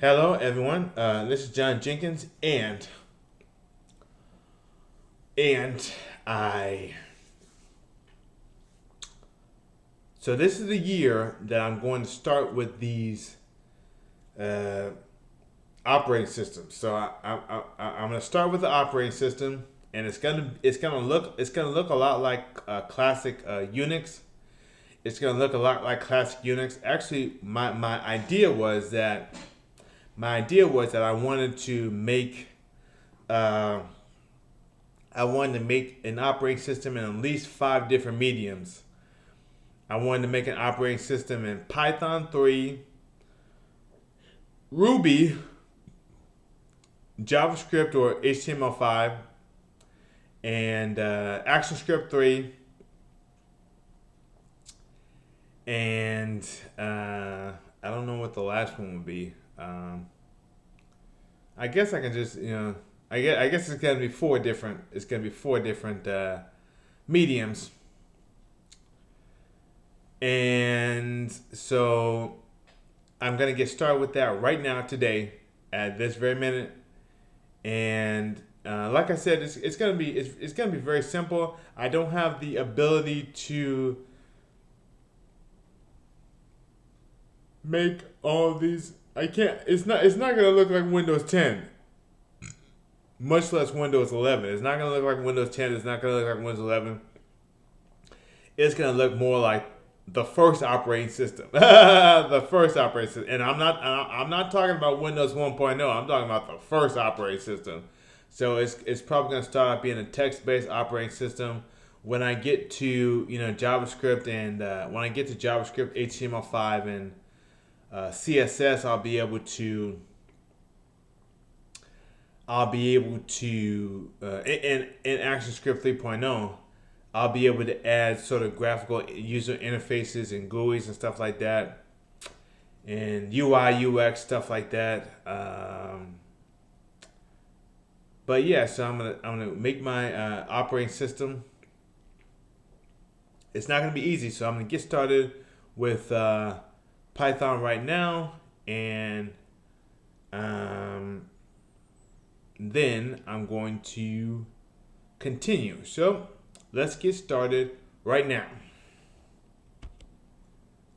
Hello, everyone. This is John Jenkins, and I. So this is the year that I'm going to start with these uh, operating systems. So I'm going to start with the operating system, and it's gonna look a lot like classic Unix. It's gonna look a lot like classic Unix. Actually, my idea was that I wanted to make uh, an operating system in at least 5 different mediums. I wanted to make an operating system in Python 3, Ruby, JavaScript or HTML5, and ActionScript 3, and I don't know what the last one would be. I guess I can just I guess it's gonna be four different. It's gonna be four different mediums, and so I'm gonna get started with that right now today at this very minute. And like I said, it's gonna be very simple. I don't have the ability to make all of these. I can't. It's not gonna look like Windows 10, much less Windows 11. It's not gonna look like Windows 10. It's not gonna look like Windows 11. It's gonna look more like the first operating system, the first operating system. And I'm not talking about Windows 1.0. I'm talking about the first operating system. So it's probably gonna start out being a text-based operating system. When I get to JavaScript and when I get to JavaScript, HTML5 and CSS, I'll be able to in ActionScript 3.0, I'll be able to add sort of graphical user interfaces and GUIs and stuff like that, and UI UX stuff like that. But yeah, so I'm gonna make my operating system. It's not gonna be easy, so I'm gonna get started with Python right now, and then I'm going to continue. So let's get started right now.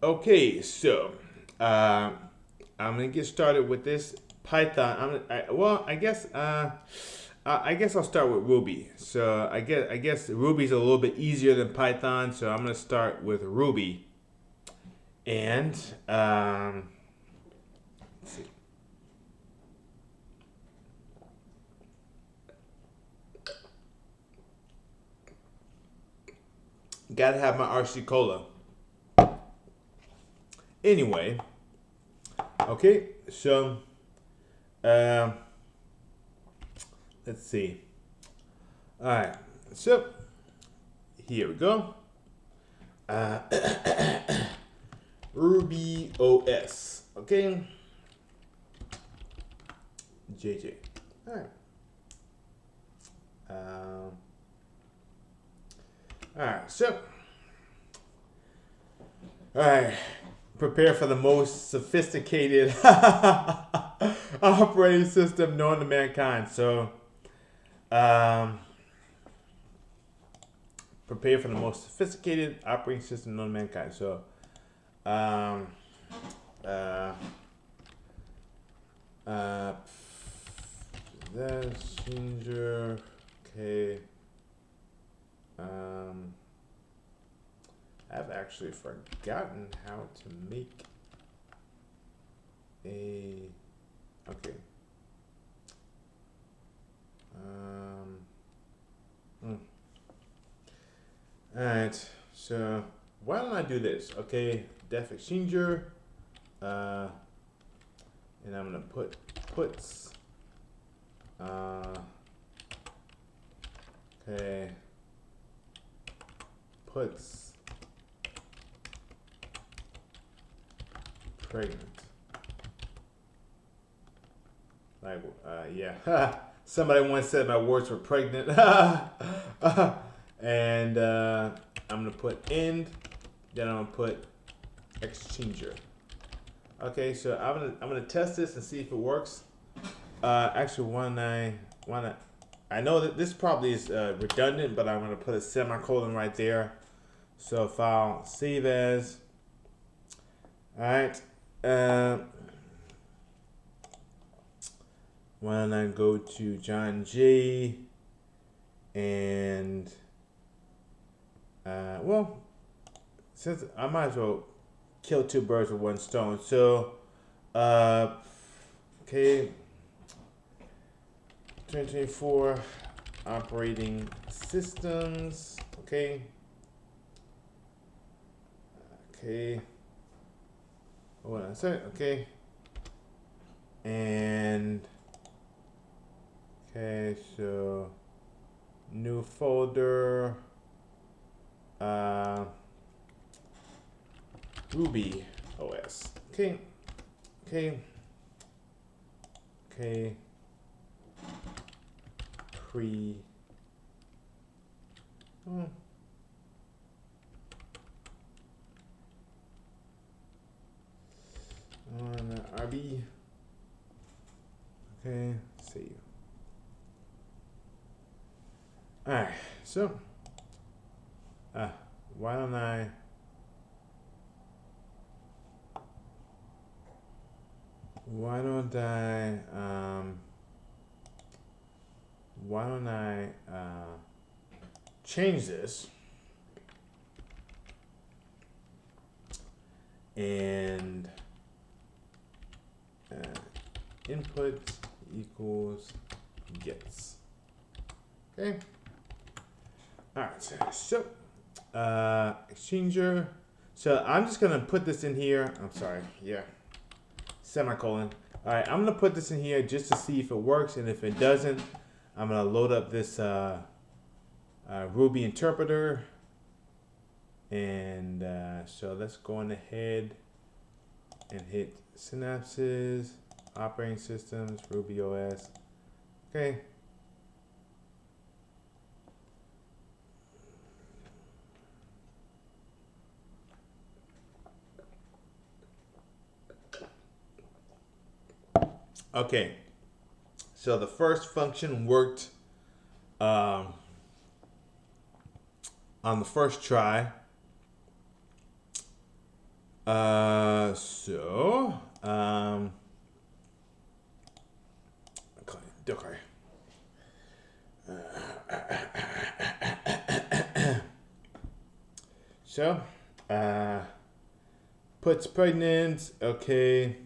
Okay, so I'm gonna get started with this Python. I guess I'll start with Ruby. So I guess Ruby's a little bit easier than Python, so I'm gonna start with Ruby. And let's see. Gotta have my RC Cola. Anyway, okay, so let's see. All right, so here we go. Ruby OS, okay. JJ. All right. All right. So, all right. Prepare for the most sophisticated operating system known to mankind. So, prepare for the most sophisticated operating system known to mankind. So. That's Ginger. Okay. I've actually forgotten how to make a. Okay. All right. So why don't I do this? Okay. Def exchanger, and I'm gonna put puts. Okay, puts pregnant. Like yeah, somebody once said my words were pregnant, and I'm gonna put end. Then I'm gonna put exchanger. Okay, so I'm gonna test this and see if it works. Actually, I know that this probably is redundant, but I'm gonna put a semicolon right there. So file save as. All right. Why don't I go to John J. And well, since I might as well kill two birds with one stone. So okay, 2024 operating systems. Okay. Hold on a second. Okay. And okay, so new folder, Ruby OS. Okay. Pre. On RB. Okay, save. Alright, so why don't I change this and input equals gets. Okay. All right. So exchanger. So I'm just gonna put this in here. I'm sorry. Yeah. Semicolon. All right. I'm gonna put this in here just to see if it works, and if it doesn't, I'm gonna load up this Ruby interpreter. And so let's go on ahead and hit synapses, operating systems, Ruby OS. Okay. Okay. So the first function worked on the first try. Okay. So, puts pregnant. Okay.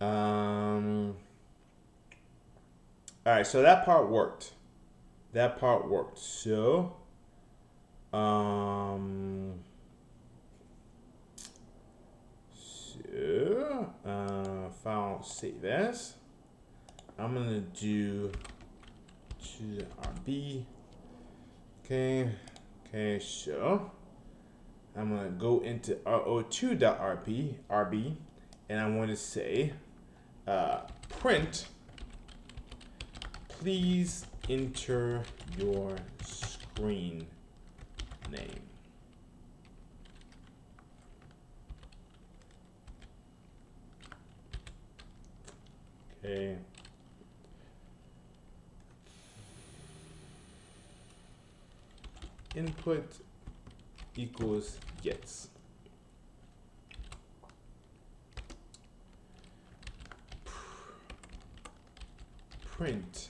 All right. So that part worked. So, file save as. I'm gonna do to RB. Okay, so I'm gonna go into ro2.rb, and I want to say print. Please enter your screen name. Okay. Input equals gets. Print.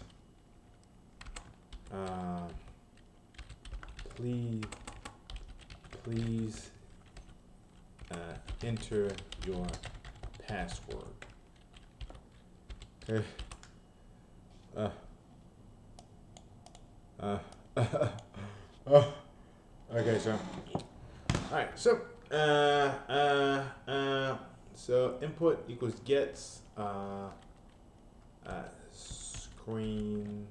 Please enter your password. Okay. Okay, so alright, so so input equals gets screen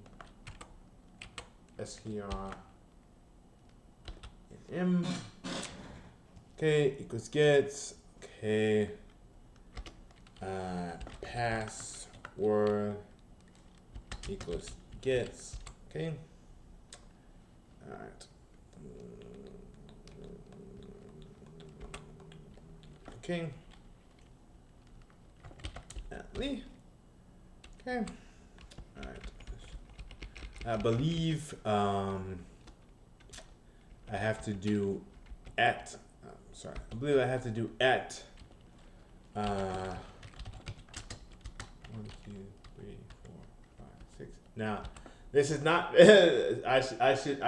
str m. Okay, equals gets. Okay, password equals gets. Okay. All right. Okay. Okay. All right. I believe I have to do at. Sorry. I believe I have to do at. 1, 2, 3, 4, 5, 6. Now, this is not. I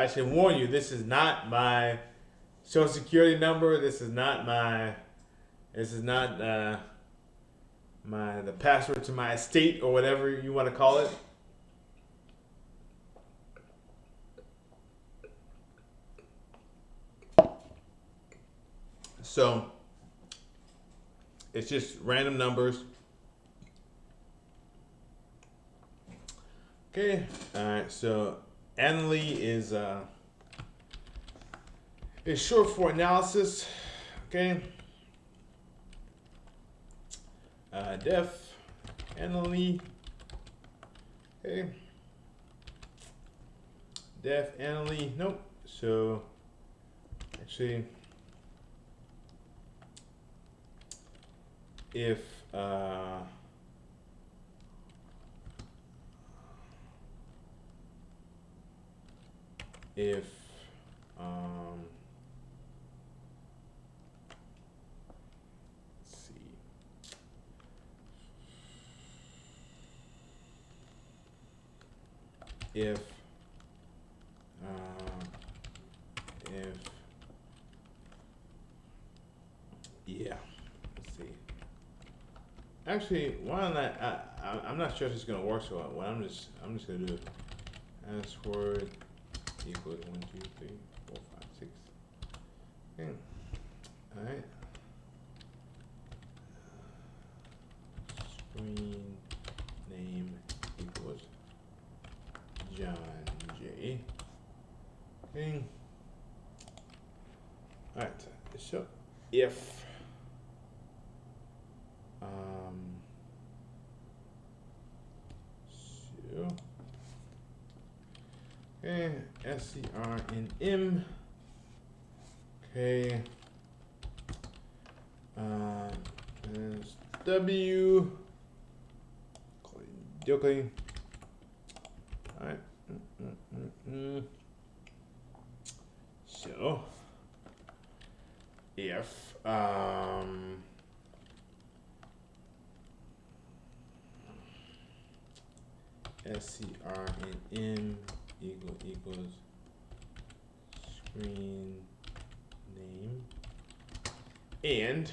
should warn you. This is not my Social Security number. This is not my. This is not the password to my estate or whatever you want to call it. So it's just random numbers. Okay. All right. So annually is short for analysis. Okay. Def annually. Okay. Def annually. Nope. So actually, if let's see. If yeah, let's see. Actually, why don't I'm not sure if it's gonna work so well. I'm just gonna do password equals 1, 2, 3, 4, 5, 6. Okay. All right. Screen name equals John J. Okay. All right. So if okay, SCRNM. Okay. W. Okay. All right. So if SCRNM equals screen name and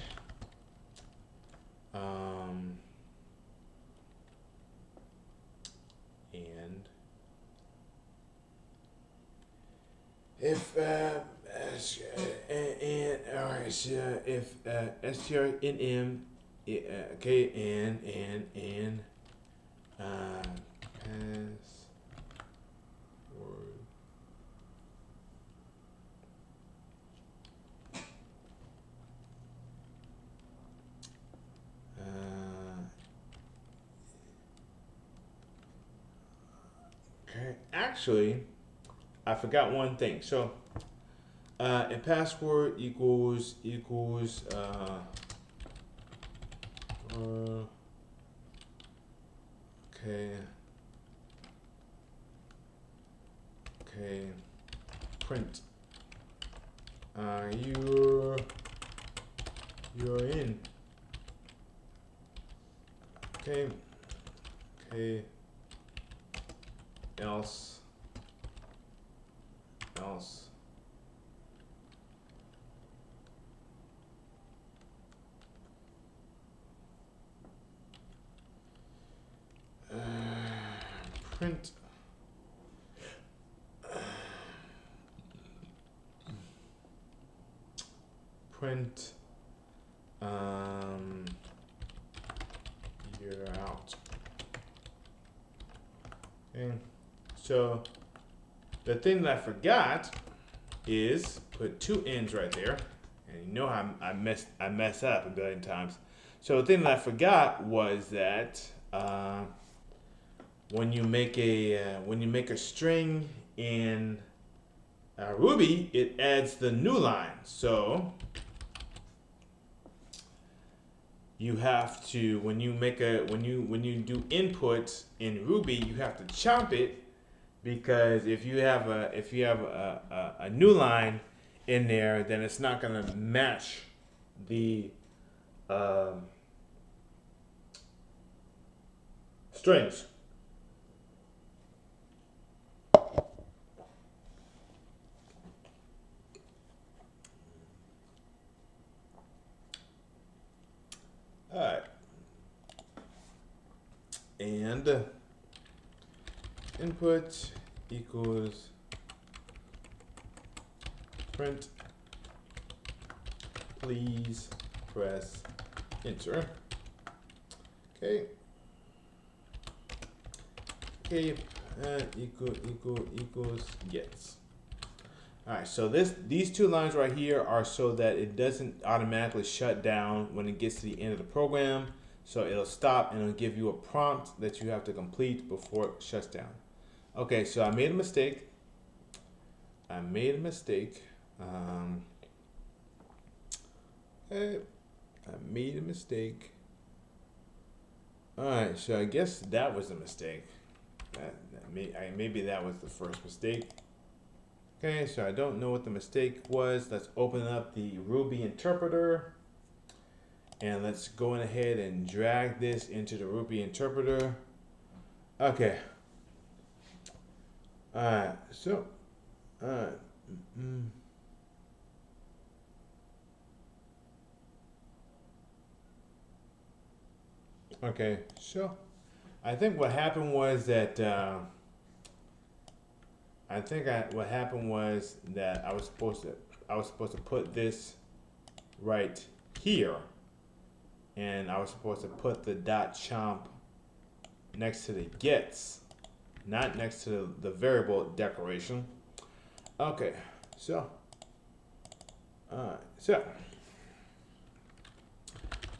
if if strnm okay and password okay, actually I forgot one thing. So if password equals okay print you're in. Okay else print print you're out. Okay. So the thing that I forgot is put 2 ends right there, and you know how I messed up a billion times. So the thing that I forgot was that when you make a string in Ruby, it adds the new line. So you have to, when you do inputs in Ruby, you have to chomp it, because if you have a new line in there, then it's not going to match the strings. All right, and input equals print. Please press enter. Okay. Okay. Equals gets. All right. So these two lines right here are so that it doesn't automatically shut down when it gets to the end of the program. So it'll stop and it'll give you a prompt that you have to complete before it shuts down. Okay. So I made a mistake. I made a mistake. Alright, so I guess that was a mistake. Maybe that was the first mistake. Okay, so I don't know what the mistake was. Let's open up the Ruby interpreter. And let's go ahead and drag this into the Ruby interpreter. Okay. Alright, so. Alright. Okay, so I think what happened was that what happened was that I was supposed to put this right here, and I was supposed to put the dot chomp next to the gets, not next to the variable declaration. Okay, so so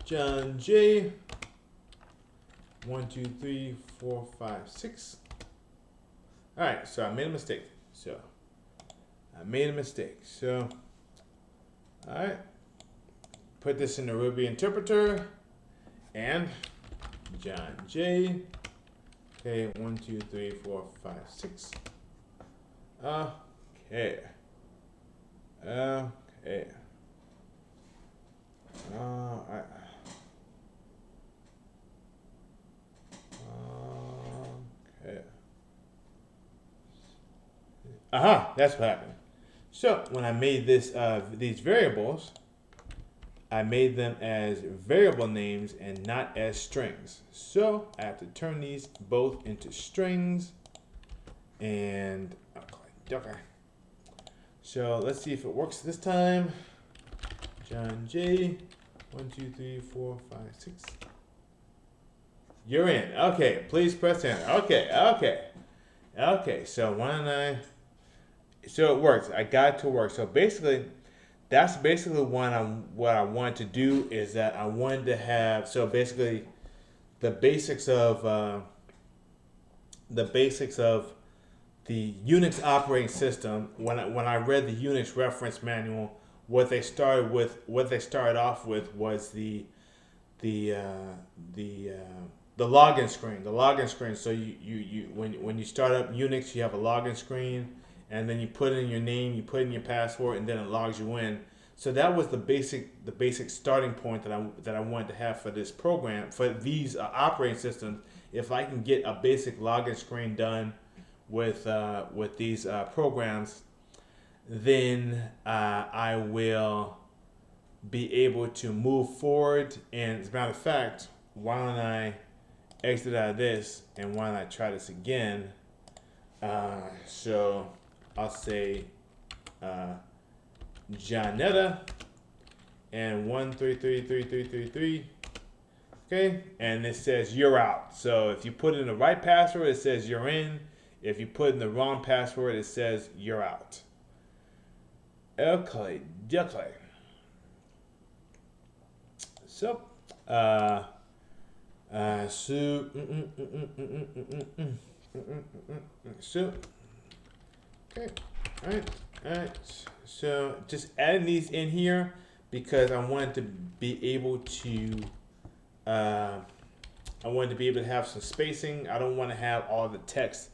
John J. 1, 2, 3, 4, 5, 6. All right, so I made a mistake. So all right, put this in the Ruby interpreter, and John J. Okay, 1, 2, 3, 4, 5, 6. Okay. Okay. All right. Okay. That's what happened. So when I made these variables, I made them as variable names and not as strings. So I have to turn these both into strings. And okay. So let's see if it works this time. John J. 1, 2, 3, 4, 5, 6. You're in. Okay, please press enter. Okay, so so it works. I got it to work. So basically, that's basically what I wanted to do, is that I wanted to have, so basically the basics of the Unix operating system. When I read the Unix reference manual, what they started off with was the login screen. So when you start up Unix, you have a login screen, and then you put in your name, you put in your password, and then it logs you in. So that was the basic starting point that I wanted to have for this program, for these operating systems. If I can get a basic login screen done with these programs, then I will be able to move forward. And as a matter of fact, why don't I exit out of this, and why don't I try this again? So I'll say Janetta and 1333333. Okay, and it says you're out. So if you put in the right password, it says you're in. If you put in the wrong password, it says you're out. Okay. So okay, all right. So just adding these in here because I wanted to be able to I wanted to be able to have some spacing. I don't want to have all the text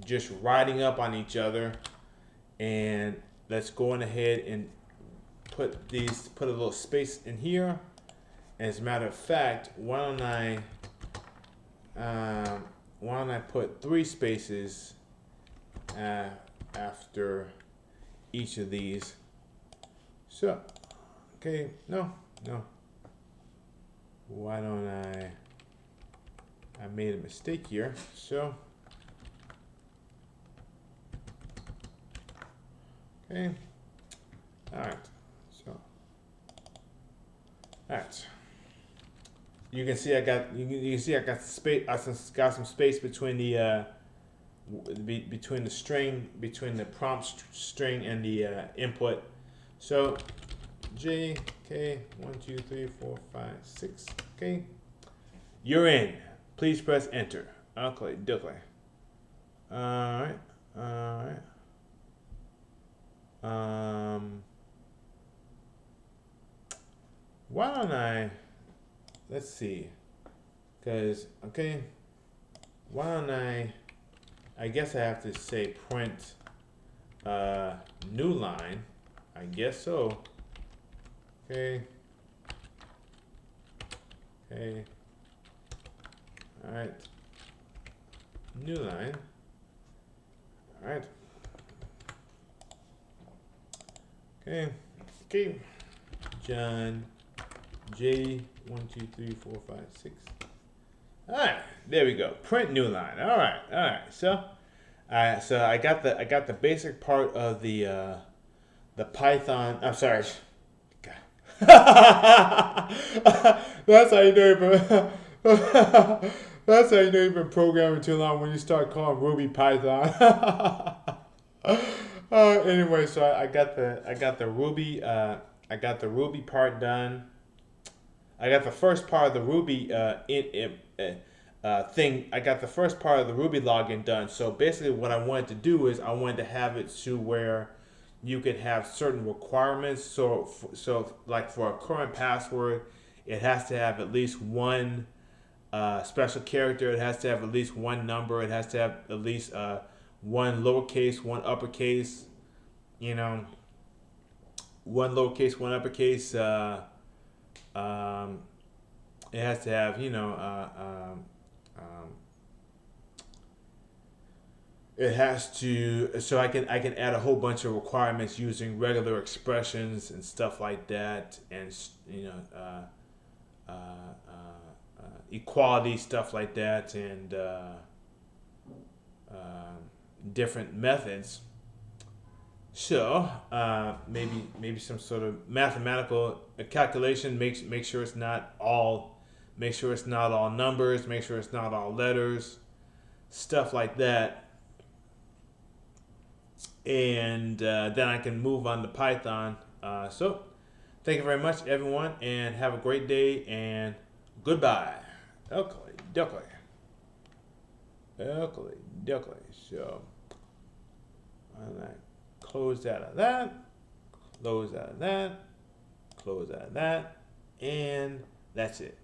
just riding up on each other. And let's go on ahead and put a little space in here. And as a matter of fact, why don't I put 3 spaces after each of these? So, okay, no. Why don't I made a mistake here. So, okay, all right. So, all right. You can see I got space. I got some space between the string, between the prompt string and the input. So J K 1 2 3 4 5 6. Okay, you're in. Please press enter. Okay, all right. Why don't I? Let's see. Cause okay, why don't I guess I have to say print new line. I guess so. Okay. All right. New line. All right. Okay. John J 1 2 3 4 5 6. All right. There we go. Print new line. All right. So I got the basic part of the Python. I'm sorry. That's how you know that's how you know you've been programming too long, when you start calling Ruby Python. Anyway, so I got the Ruby part done. I got the first part of the Ruby thing. I got the first part of the Ruby login done. So basically, what I wanted to do is I wanted to have it to where you could have certain requirements. So like for a current password, it has to have at least one special character. It has to have at least one number. It has to have at least one lowercase, one uppercase. One lowercase, one uppercase. It has to have, it has to, so I can add a whole bunch of requirements using regular expressions and stuff like that, and equality, stuff like that, and different methods. So maybe some sort of mathematical calculation. Make sure it's not all numbers. Make sure it's not all letters. Stuff like that. And then I can move on to Python. So thank you very much, everyone, and have a great day, and goodbye. Okay. So I'm like, close out of that, close out of that, close out of that, and that's it.